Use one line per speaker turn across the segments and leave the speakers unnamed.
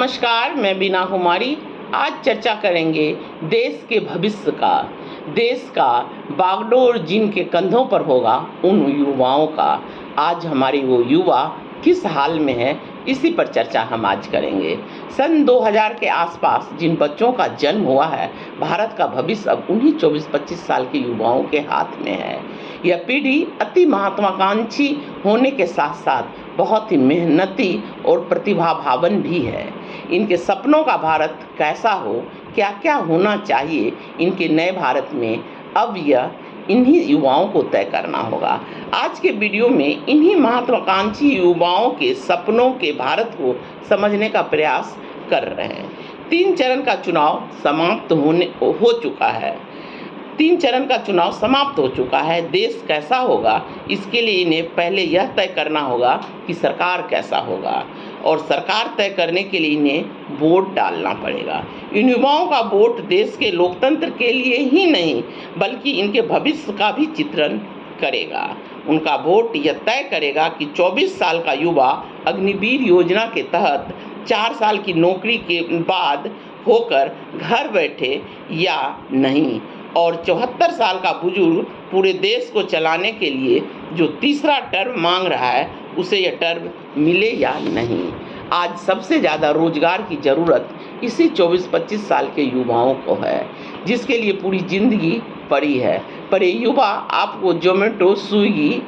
नमस्कार, मैं बीना कुमारी। आज चर्चा करेंगे देश के भविष्य का, देश का बागडोर जिनके कंधों पर होगा उन युवाओं का। आज हमारे वो युवा किस हाल में है, इसी पर चर्चा हम आज करेंगे। सन 2000 के आसपास जिन बच्चों का जन्म हुआ है, भारत का भविष्य अब उन्हीं 24-25 साल के युवाओं के हाथ में है। यह पीढ़ी अति महत्वाकांक्षी होने के साथ साथ बहुत ही मेहनती और प्रतिभावान भी है। इनके सपनों का भारत कैसा हो, क्या क्या होना चाहिए इनके नए भारत में, अब यह इन्हीं युवाओं को तय करना होगा। आज के वीडियो में इन्हीं महत्वाकांक्षी युवाओं के सपनों के भारत को समझने का प्रयास कर रहे हैं। 3 चरण का चुनाव समाप्त हो चुका है। 3 चरण का चुनाव समाप्त हो चुका है। देश कैसा होगा, इसके लिए इन्हें पहले यह तय करना होगा कि सरकार कैसा होगा, और सरकार तय करने के लिए इन्हें वोट डालना पड़ेगा। इन युवाओं का वोट देश के लोकतंत्र के लिए ही नहीं बल्कि इनके भविष्य का भी चित्रण करेगा। उनका वोट यह तय करेगा कि 24 साल का युवा अग्निवीर योजना के तहत 4 साल की नौकरी के बाद होकर घर बैठे या नहीं, और 74 साल का बुजुर्ग पूरे देश को चलाने के लिए जो तीसरा टर्म मांग रहा है, उसे यह टर्म मिले या नहीं। आज सबसे ज़्यादा रोजगार की ज़रूरत इसी 24-25 साल के युवाओं को है, जिसके लिए पूरी ज़िंदगी पड़ी है। पर ये युवा आपको जोमेटो, स्विगी,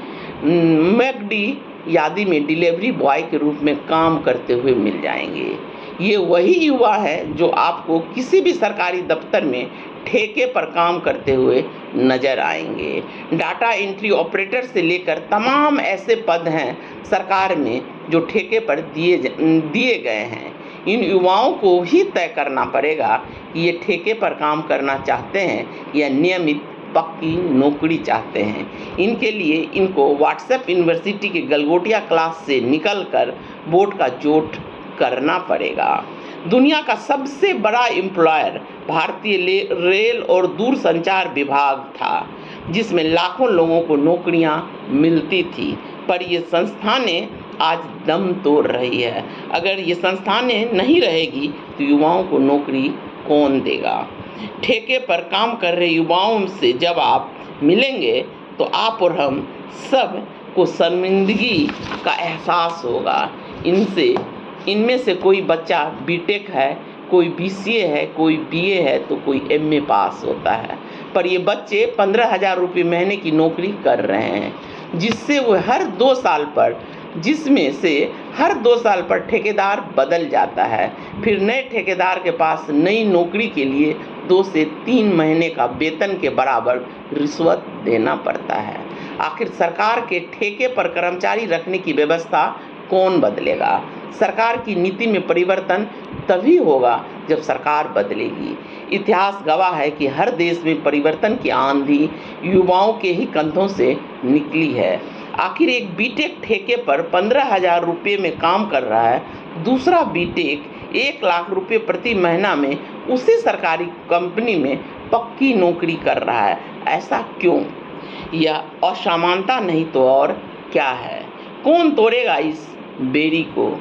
मैकडी आदि में डिलीवरी बॉय के रूप में काम करते हुए मिल जाएंगे। ये वही युवा है जो आपको किसी भी सरकारी दफ्तर में ठेके पर काम करते हुए नजर आएंगे। डाटा एंट्री ऑपरेटर से लेकर तमाम ऐसे पद हैं सरकार में जो ठेके पर दिए गए हैं। इन युवाओं को ही तय करना पड़ेगा कि ये ठेके पर काम करना चाहते हैं या नियमित पक्की नौकरी चाहते हैं। इनके लिए इनको व्हाट्सएप यूनिवर्सिटी के गलगोटिया क्लास से निकलकर बोर्ड का जोट करना पड़ेगा। दुनिया का सबसे बड़ा एम्प्लॉयर भारतीय रेल और दूरसंचार विभाग था, जिसमें लाखों लोगों को नौकरियां मिलती थी, पर ये संस्थानें आज दम तोड़ रही है। अगर ये संस्थानें नहीं रहेगी तो युवाओं को नौकरी कौन देगा। ठेके पर काम कर रहे युवाओं से जब आप मिलेंगे तो आप और हम सब को शर्मिंदगी का एहसास होगा। इनमें से कोई बच्चा बीटेक है, कोई बीसीए है, कोई बीए है, तो कोई एमए पास होता है, पर ये बच्चे 15,000 रुपये महीने की नौकरी कर रहे हैं, जिसमें से हर 2 साल पर ठेकेदार बदल जाता है। फिर नए ठेकेदार के पास नई नौकरी के लिए 2 से 3 महीने का वेतन के बराबर रिश्वत देना पड़ता है। आखिर सरकार के ठेके पर कर्मचारी रखने की व्यवस्था कौन बदलेगा। सरकार की नीति में परिवर्तन तभी होगा जब सरकार बदलेगी। इतिहास गवाह है कि हर देश में परिवर्तन की आंधी युवाओं के ही कंधों से निकली है। आखिर एक बीटेक ठेके पर 15,000 रुपये में काम कर रहा है, दूसरा बीटेक 1 लाख रुपये प्रति महीना में उसी सरकारी कंपनी में पक्की नौकरी कर रहा है। ऐसा क्यों? यह असमानता नहीं तो और क्या है। कौन तोड़ेगा इस बेड़ी को?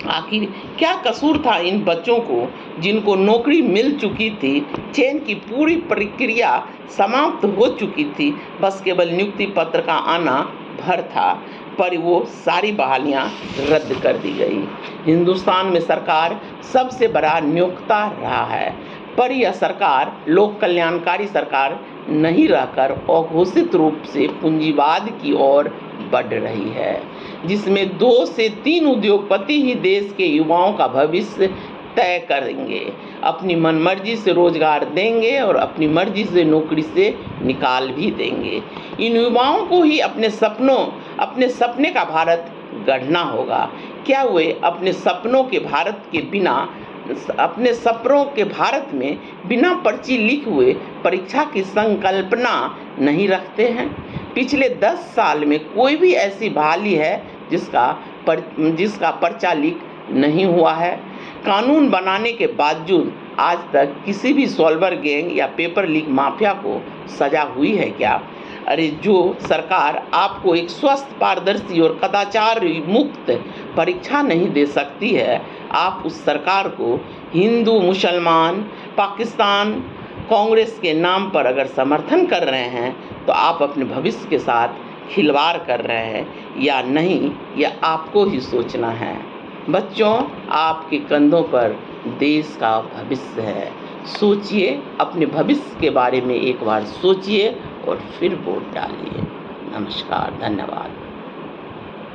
आखिर क्या कसूर था इन बच्चों को जिनको नौकरी मिल चुकी थी, चयन की पूरी प्रक्रिया समाप्त हो चुकी थी, बस केवल नियुक्ति पत्र का आना भर था, पर वो सारी बहालियां रद्द कर दी गई। हिंदुस्तान में सरकार सबसे बड़ा नियोक्ता रहा है, पर यह सरकार लोक कल्याणकारी सरकार नहीं रहकर अघोषित रूप से पूंजीवाद की ओर बढ़ रही है, जिसमें 2 से 3 उद्योगपति ही देश के युवाओं का भविष्य तय करेंगे, अपनी मनमर्जी से रोजगार देंगे और अपनी मर्जी से नौकरी से निकाल भी देंगे। इन युवाओं को ही अपने सपने का भारत गढ़ना होगा। क्या वे अपने सपनों के भारत में बिना पर्ची लिखे हुए परीक्षा की संकल्पना नहीं रखते हैं? पिछले 10 साल में कोई भी ऐसी बहाली है जिसका पर्चा लीक नहीं हुआ है? कानून बनाने के बावजूद आज तक किसी भी सॉल्वर गैंग या पेपर लीक माफिया को सजा हुई है क्या? अरे जो सरकार आपको एक स्वस्थ, पारदर्शी और कदाचार मुक्त परीक्षा नहीं दे सकती है, आप उस सरकार को हिंदू, मुसलमान, पाकिस्तान, कांग्रेस के नाम पर अगर समर्थन कर रहे हैं तो आप अपने भविष्य के साथ खिलवाड़ कर रहे हैं या नहीं, यह आपको ही सोचना है। बच्चों, आपके कंधों पर देश का भविष्य है। सोचिए, अपने भविष्य के बारे में एक बार सोचिए और फिर वोट डालिए। नमस्कार, धन्यवाद।